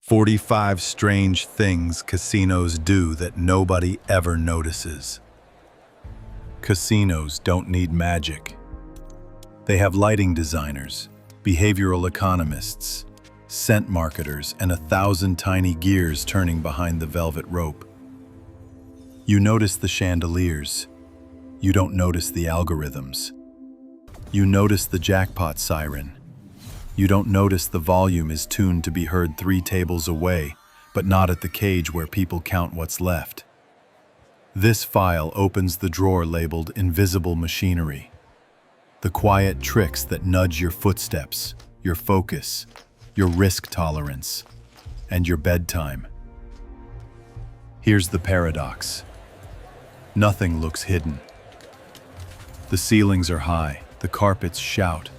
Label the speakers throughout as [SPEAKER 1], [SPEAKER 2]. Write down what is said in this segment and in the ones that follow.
[SPEAKER 1] 45 strange things casinos do that nobody ever notices. Casinos don't need magic. They have lighting designers, behavioral economists, scent marketers, and 1,000 tiny gears turning behind the velvet rope. You notice the chandeliers. You don't notice the algorithms. You notice the jackpot siren. You don't notice the volume is tuned to be heard 3 tables away, but not at the cage where people count what's left. This file opens the drawer labeled Invisible Machinery. The quiet tricks that nudge your footsteps, your focus, your risk tolerance, and your bedtime. Here's the paradox. Nothing looks hidden. The ceilings are high, the carpets shout,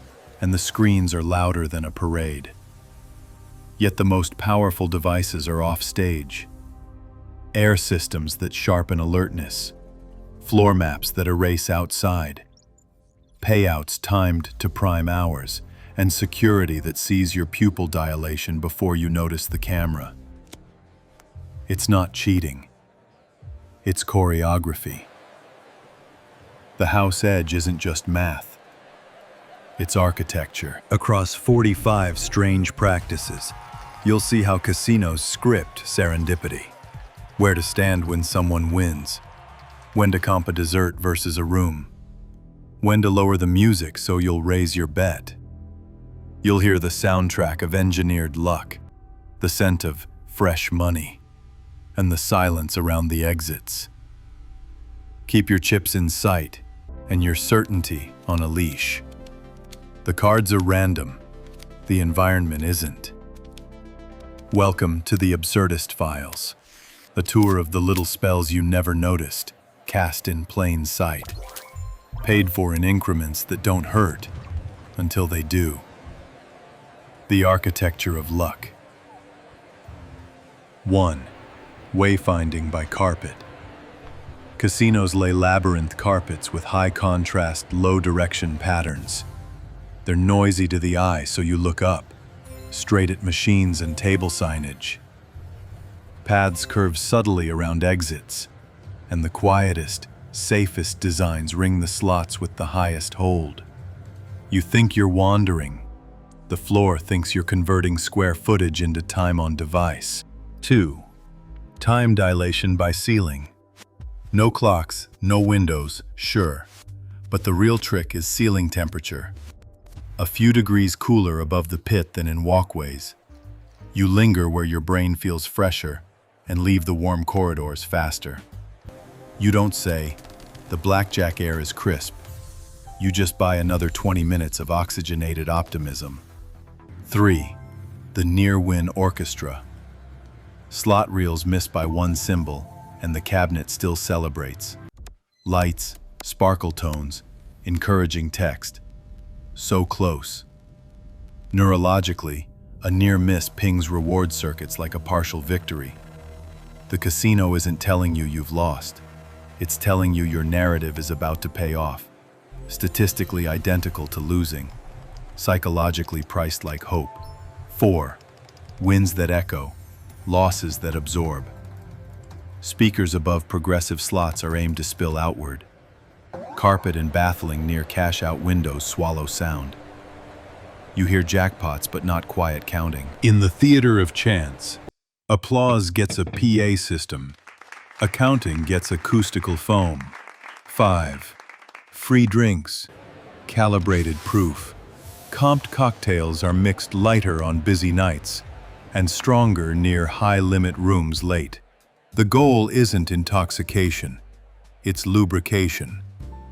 [SPEAKER 1] and the screens are louder than a parade. Yet the most powerful devices are off stage. Air systems that sharpen alertness, floor maps that erase outside, payouts timed to prime hours, and security that sees your pupil dilation before you notice the camera. It's not cheating. It's choreography. The house edge isn't just math. It's architecture. Across 45 strange practices, you'll see how casinos script serendipity. Where to stand when someone wins. When to comp a dessert versus a room. When to lower the music so you'll raise your bet. You'll hear the soundtrack of engineered luck, the scent of fresh money, and the silence around the exits. Keep your chips in sight and your certainty on a leash. The cards are random. The environment isn't. Welcome to the Absurdist Files, a tour of the little spells you never noticed, cast in plain sight, paid for in increments that don't hurt until they do. The architecture of luck. 1. Wayfinding by carpet. Casinos lay labyrinth carpets with high-contrast, low-direction patterns. They're noisy to the eye, so you look up, straight at machines and table signage. Paths curve subtly around exits, and the quietest, safest designs ring the slots with the highest hold. You think you're wandering. The floor thinks you're converting square footage into time on device. 2. Time dilation by ceiling. No clocks, no windows, sure, but the real trick is ceiling temperature. A few degrees cooler above the pit than in walkways. You linger where your brain feels fresher and leave the warm corridors faster. You don't say, the blackjack air is crisp. You just buy another 20 minutes of oxygenated optimism. 3. The near-win orchestra. Slot reels miss by one symbol, and the cabinet still celebrates. Lights, sparkle tones, encouraging text. So close. Neurologically, a near miss pings reward circuits like a partial victory. The casino isn't telling you you've lost. It's telling you your narrative is about to pay off. Statistically identical to losing. Psychologically priced like hope. 4. Wins that echo. Losses that absorb. Speakers above progressive slots are aimed to spill outward. Carpet and baffling near cash-out windows swallow sound. You hear jackpots but not quiet counting. In the theater of chance, applause gets a PA system. Accounting gets acoustical foam. 5. Free drinks. Calibrated proof. Comped cocktails are mixed lighter on busy nights and stronger near high-limit rooms late. The goal isn't intoxication. It's lubrication.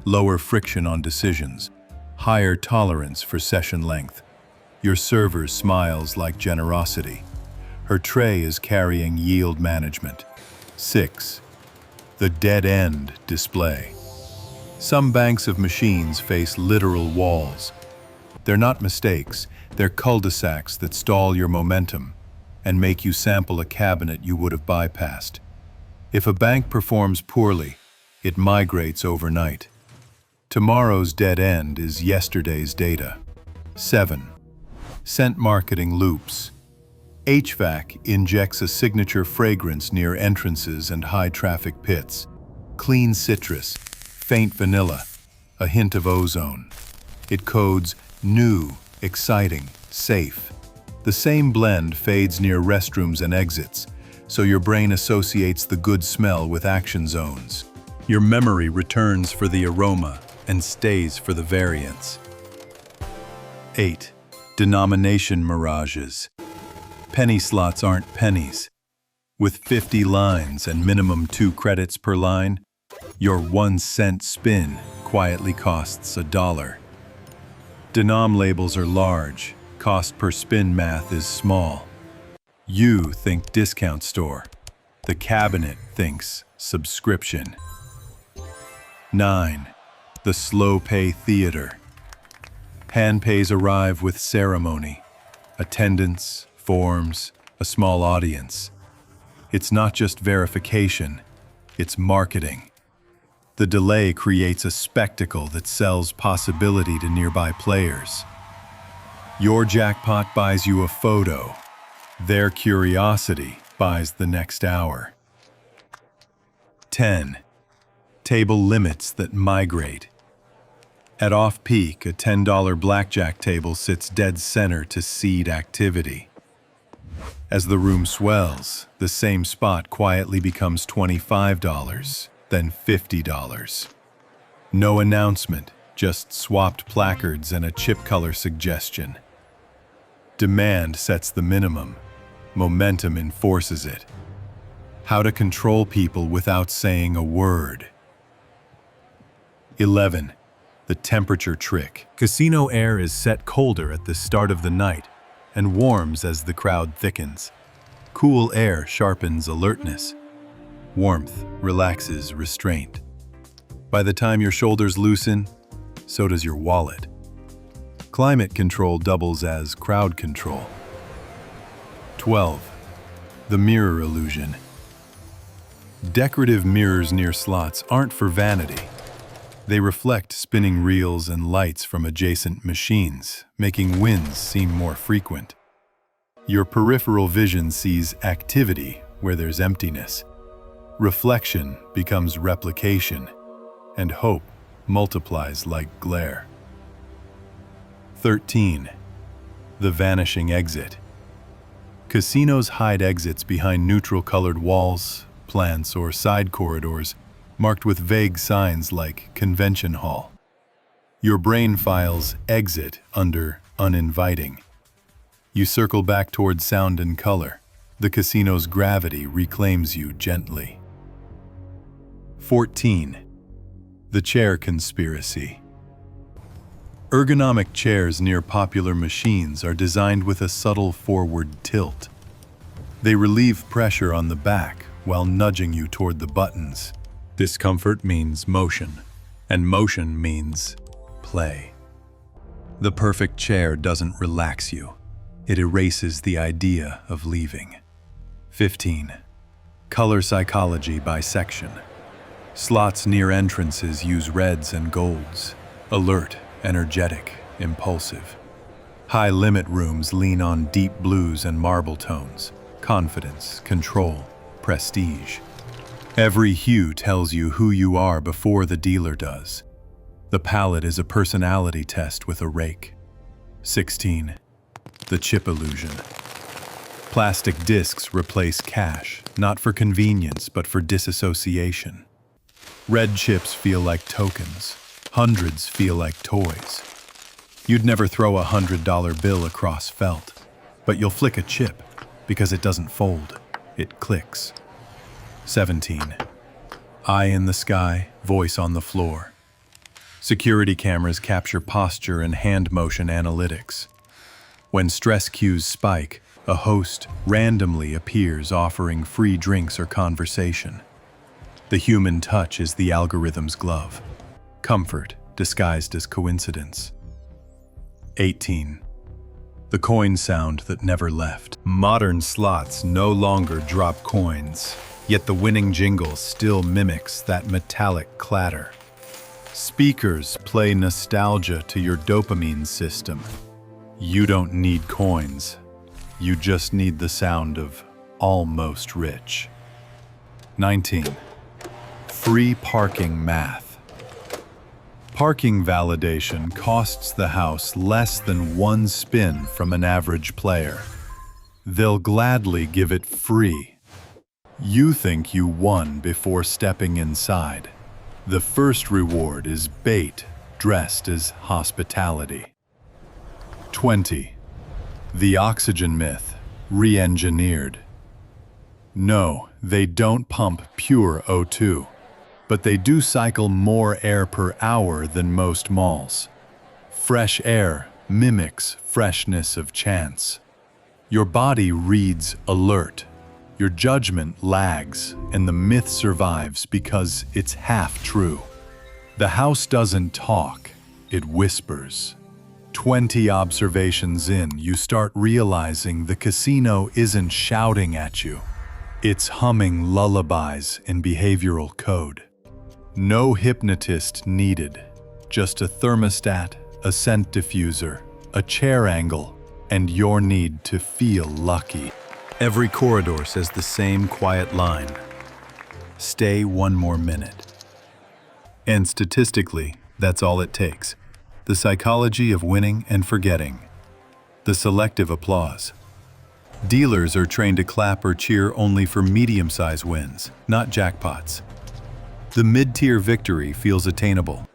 [SPEAKER 1] Lower friction on decisions, higher tolerance for session length. Your server smiles like generosity. Her tray is carrying yield management. 6. The dead-end display. Some banks of machines face literal walls. They're not mistakes, they're cul-de-sacs that stall your momentum and make you sample a cabinet you would have bypassed. If a bank performs poorly, it migrates overnight. Tomorrow's dead end is yesterday's data. 7. Scent marketing loops. HVAC injects a signature fragrance near entrances and high-traffic pits. Clean citrus, faint vanilla, a hint of ozone. It codes new, exciting, safe. The same blend fades near restrooms and exits, so your brain associates the good smell with action zones. Your memory returns for the aroma and stays for the variance. 8. Denomination mirages. Penny slots aren't pennies. With 50 lines and minimum 2 credits per line, your 1-cent spin quietly costs $1. Denom labels are large, cost per spin math is small. You think discount store. The cabinet thinks subscription. 9. The slow pay theater. Hand pays arrive with ceremony. Attendance, forms, a small audience. It's not just verification, it's marketing. The delay creates a spectacle that sells possibility to nearby players. Your jackpot buys you a photo. Their curiosity buys the next hour. 10. Table limits that migrate. At off-peak, a $10 blackjack table sits dead center to seed activity. As the room swells, the same spot quietly becomes $25, then $50. No announcement, just swapped placards and a chip color suggestion. Demand sets the minimum. Momentum enforces it. How to control people without saying a word. 11. The temperature trick. Casino air is set colder at the start of the night and warms as the crowd thickens. Cool air sharpens alertness. Warmth relaxes restraint. By the time your shoulders loosen, so does your wallet. Climate control doubles as crowd control. 12. The mirror illusion. Decorative mirrors near slots aren't for vanity. They reflect spinning reels and lights from adjacent machines, making wins seem more frequent. Your peripheral vision sees activity where there's emptiness. Reflection becomes replication, and hope multiplies like glare. 13. The vanishing exit. Casinos hide exits behind neutral-colored walls, plants, or side corridors marked with vague signs like convention hall. Your brain files exit under uninviting. You circle back toward sound and color. The casino's gravity reclaims you gently. 14. The chair conspiracy. Ergonomic chairs near popular machines are designed with a subtle forward tilt. They relieve pressure on the back while nudging you toward the buttons. Discomfort means motion, and motion means play. The perfect chair doesn't relax you. It erases the idea of leaving. 15. Color psychology by section. Slots near entrances use reds and golds. Alert, energetic, impulsive. High-limit rooms lean on deep blues and marble tones. Confidence, control, prestige. Every hue tells you who you are before the dealer does. The palette is a personality test with a rake. 16. The chip illusion. Plastic discs replace cash, not for convenience, but for disassociation. Red chips feel like tokens. Hundreds feel like toys. You'd never throw a $100 bill across felt, but you'll flick a chip because it doesn't fold, it clicks. 17. Eye in the sky, voice on the floor. Security cameras capture posture and hand motion analytics. When stress cues spike, a host randomly appears offering free drinks or conversation. The human touch is the algorithm's glove. Comfort disguised as coincidence. 18. The coin sound that never left. Modern slots no longer drop coins, yet the winning jingle still mimics that metallic clatter. Speakers play nostalgia to your dopamine system. You don't need coins. You just need the sound of almost rich. 19. Free parking math. Parking validation costs the house less than one spin from an average player. They'll gladly give it free. You think you won before stepping inside. The first reward is bait dressed as hospitality. 20. The oxygen myth, re-engineered. No, they don't pump pure O2, but they do cycle more air per hour than most malls. Fresh air mimics freshness of chance. Your body reads alert. Your judgment lags, and the myth survives because it's half true. The house doesn't talk, it whispers. 20 observations in, you start realizing the casino isn't shouting at you. It's humming lullabies in behavioral code. No hypnotist needed, just a thermostat, a scent diffuser, a chair angle, and your need to feel lucky. Every corridor says the same quiet line. Stay one more minute. And statistically, that's all it takes. The psychology of winning and forgetting. The selective applause. Dealers are trained to clap or cheer only for medium-sized wins, not jackpots. The mid-tier victory feels attainable.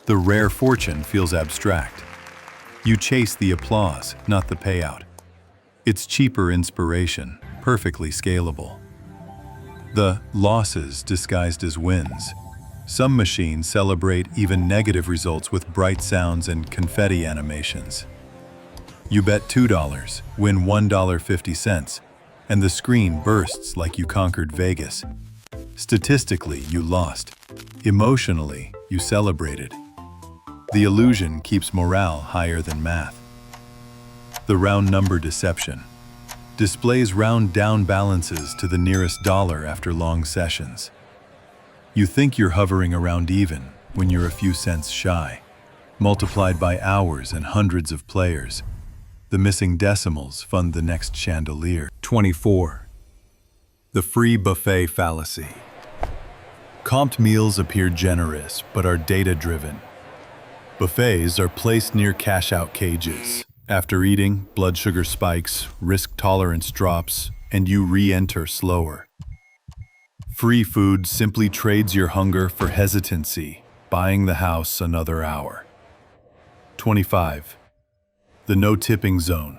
[SPEAKER 1] The rare fortune feels abstract. You chase the applause, not the payout. It's cheaper inspiration, perfectly scalable. The losses disguised as wins. Some machines celebrate even negative results with bright sounds and confetti animations. You bet $2, win $1.50, and the screen bursts like you conquered Vegas. Statistically, you lost. Emotionally, you celebrated. The illusion keeps morale higher than math. The round number deception displays round down balances to the nearest dollar after long sessions. You think you're hovering around even when you're a few cents shy. Multiplied by hours and hundreds of players, the missing decimals fund the next chandelier. 24. The free buffet fallacy. Comped meals appear generous but are data-driven. Buffets are placed near cash-out cages. After eating, blood sugar spikes, risk tolerance drops, and you re-enter slower. Free food simply trades your hunger for hesitancy, buying the house another hour. 25. The no-tipping zone.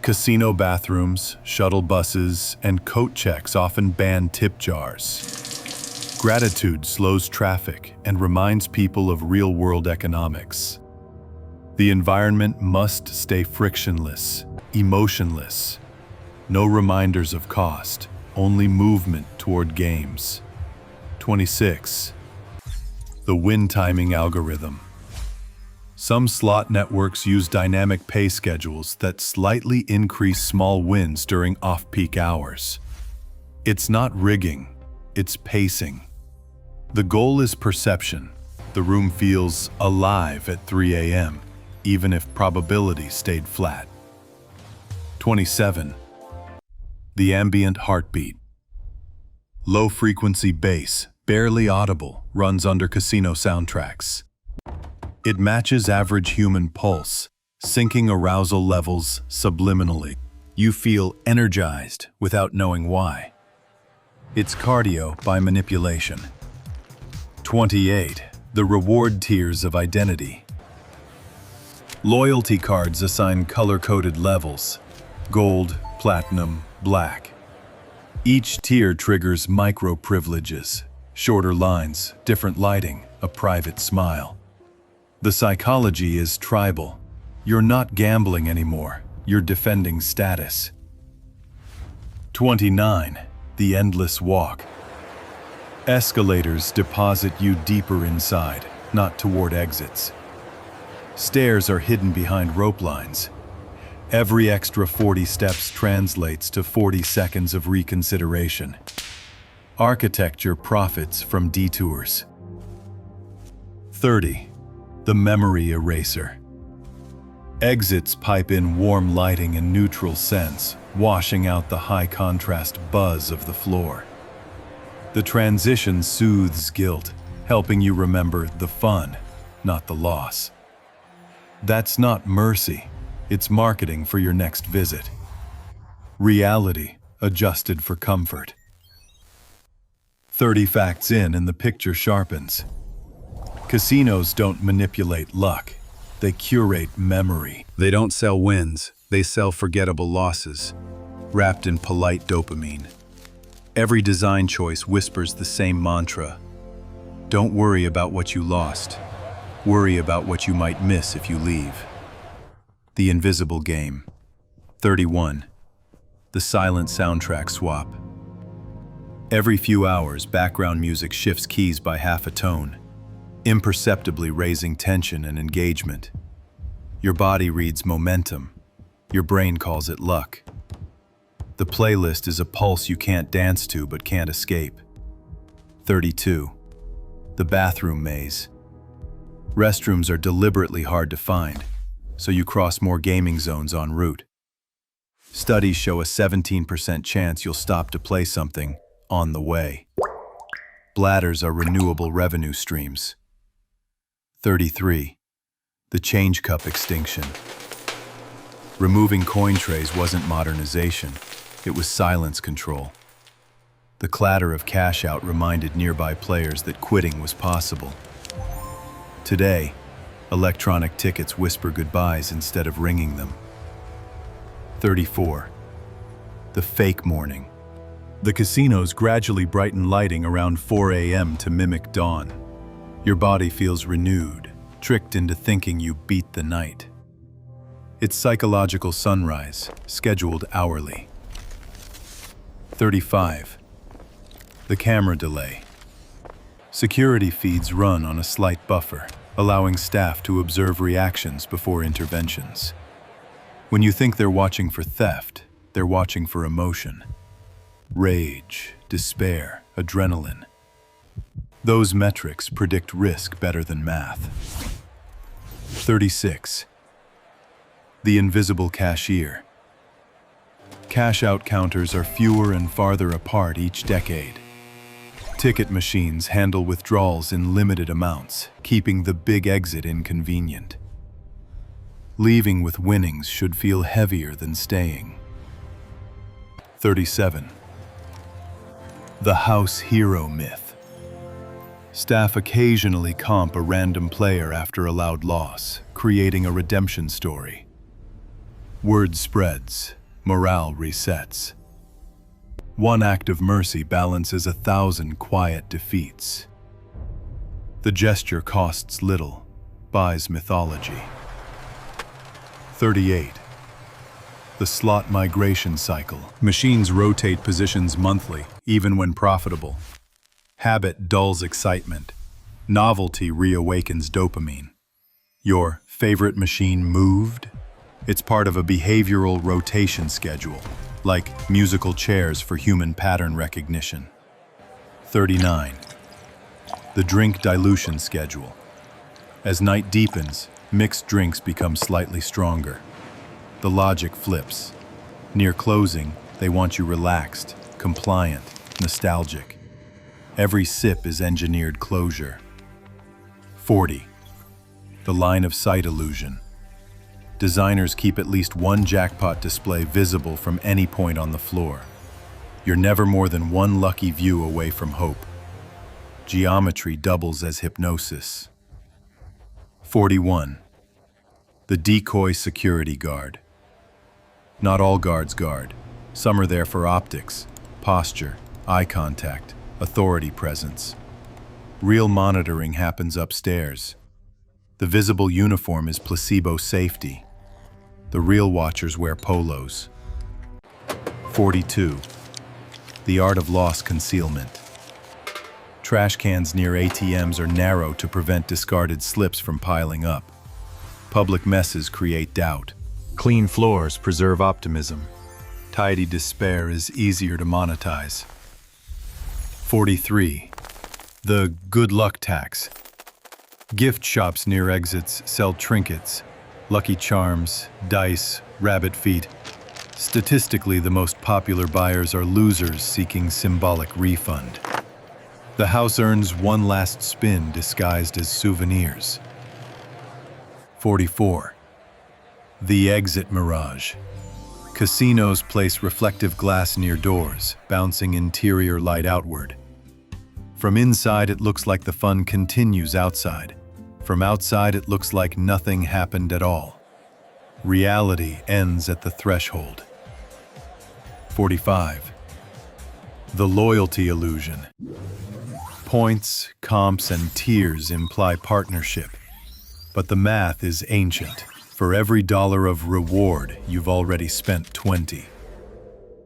[SPEAKER 1] Casino bathrooms, shuttle buses, and coat checks often ban tip jars. Gratitude slows traffic and reminds people of real-world economics. The environment must stay frictionless, emotionless. No reminders of cost, only movement toward games. 26. The win timing algorithm. Some slot networks use dynamic pay schedules that slightly increase small wins during off-peak hours. It's not rigging, it's pacing. The goal is perception. The room feels alive at 3 a.m., even if probability stayed flat. 27. The ambient heartbeat. Low-frequency bass, barely audible, runs under casino soundtracks. It matches average human pulse, syncing arousal levels subliminally. You feel energized without knowing why. It's cardio by manipulation. 28. The reward tiers of identity. Loyalty cards assign color-coded levels: gold, platinum, black. Each tier triggers micro-privileges, shorter lines, different lighting, a private smile. The psychology is tribal. You're not gambling anymore, you're defending status. 29. The endless walk. Escalators deposit you deeper inside, not toward exits. Stairs are hidden behind rope lines. Every extra 40 steps translates to 40 seconds of reconsideration. Architecture profits from detours. 30. The memory eraser. Exits pipe in warm lighting and neutral scents, washing out the high-contrast buzz of the floor. The transition soothes guilt, helping you remember the fun, not the loss. That's not mercy, it's marketing for your next visit. Reality adjusted for comfort. 30 facts in and the picture sharpens. Casinos don't manipulate luck, they curate memory. They don't sell wins, they sell forgettable losses, wrapped in polite dopamine. Every design choice whispers the same mantra. Don't worry about what you lost. Worry about what you might miss if you leave. The Invisible Game. 31. The silent soundtrack swap. Every few hours, background music shifts keys by half a tone, imperceptibly raising tension and engagement. Your body reads momentum. Your brain calls it luck. The playlist is a pulse you can't dance to but can't escape. 32. The bathroom maze. Restrooms are deliberately hard to find, so you cross more gaming zones en route. Studies show a 17% chance you'll stop to play something on the way. Bladders are renewable revenue streams. 33. The change cup extinction. Removing coin trays wasn't modernization, it was silence control. The clatter of cash out reminded nearby players that quitting was possible. Today, electronic tickets whisper goodbyes instead of ringing them. 34. The fake morning. The casinos gradually brighten lighting around 4 a.m. to mimic dawn. Your body feels renewed, tricked into thinking you beat the night. It's psychological sunrise, scheduled hourly. 35. The camera delay. Security feeds run on a slight buffer, allowing staff to observe reactions before interventions. When you think they're watching for theft, they're watching for emotion. Rage, despair, adrenaline. Those metrics predict risk better than math. 36. The invisible cashier. Cash-out counters are fewer and farther apart each decade. Ticket machines handle withdrawals in limited amounts, keeping the big exit inconvenient. Leaving with winnings should feel heavier than staying. 37. The house hero myth. Staff occasionally comp a random player after a loud loss, creating a redemption story. Word spreads, morale resets. One act of mercy balances 1,000 quiet defeats. The gesture costs little, buys mythology. 38. The slot migration cycle. Machines rotate positions monthly, even when profitable. Habit dulls excitement. Novelty reawakens dopamine. Your favorite machine moved? It's part of a behavioral rotation schedule, like musical chairs for human pattern recognition. 39. The drink dilution schedule. As night deepens, mixed drinks become slightly stronger. The logic flips. Near closing, they want you relaxed, compliant, nostalgic. Every sip is engineered closure. 40. The line of sight illusion. Designers keep at least one jackpot display visible from any point on the floor. You're never more than one lucky view away from hope. Geometry doubles as hypnosis. 41. The decoy security guard. Not all guards guard. Some are there for optics, posture, eye contact, authority presence. Real monitoring happens upstairs. The visible uniform is placebo safety. The real watchers wear polos. 42. The art of loss concealment. Trash cans near ATMs are narrow to prevent discarded slips from piling up. Public messes create doubt. Clean floors preserve optimism. Tidy despair is easier to monetize. 43. The good luck tax. Gift shops near exits sell trinkets, Lucky Charms, dice, rabbit feet. Statistically, the most popular buyers are losers seeking symbolic refund. The house earns one last spin disguised as souvenirs. 44. The exit mirage. Casinos place reflective glass near doors, bouncing interior light outward. From inside, it looks like the fun continues outside. From outside, it looks like nothing happened at all. Reality ends at the threshold. 45. The loyalty illusion. Points, comps, and tiers imply partnership. But the math is ancient. For every dollar of reward, you've already spent 20.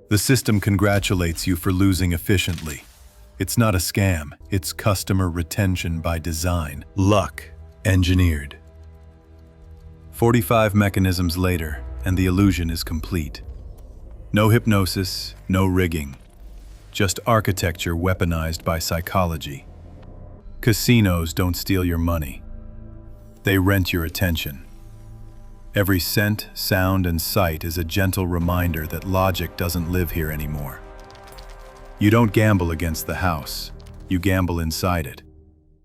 [SPEAKER 1] The system congratulates you for losing efficiently. It's not a scam, it's customer retention by design. Luck engineered. 45 mechanisms later, and the illusion is complete. No hypnosis, no rigging. Just architecture weaponized by psychology. Casinos don't steal your money. They rent your attention. Every scent, sound, and sight is a gentle reminder that logic doesn't live here anymore. You don't gamble against the house, you gamble inside it,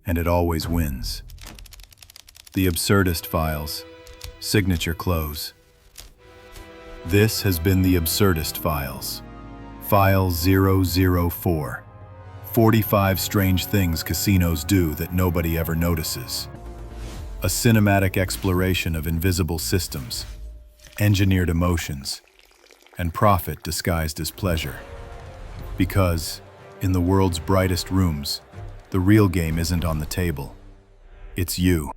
[SPEAKER 1] and it always wins. The Absurdist Files, signature close. This has been the Absurdist Files. File 004. 45 strange things casinos do that nobody ever notices. A cinematic exploration of invisible systems, engineered emotions, and profit disguised as pleasure. Because, in the world's brightest rooms, the real game isn't on the table. It's you.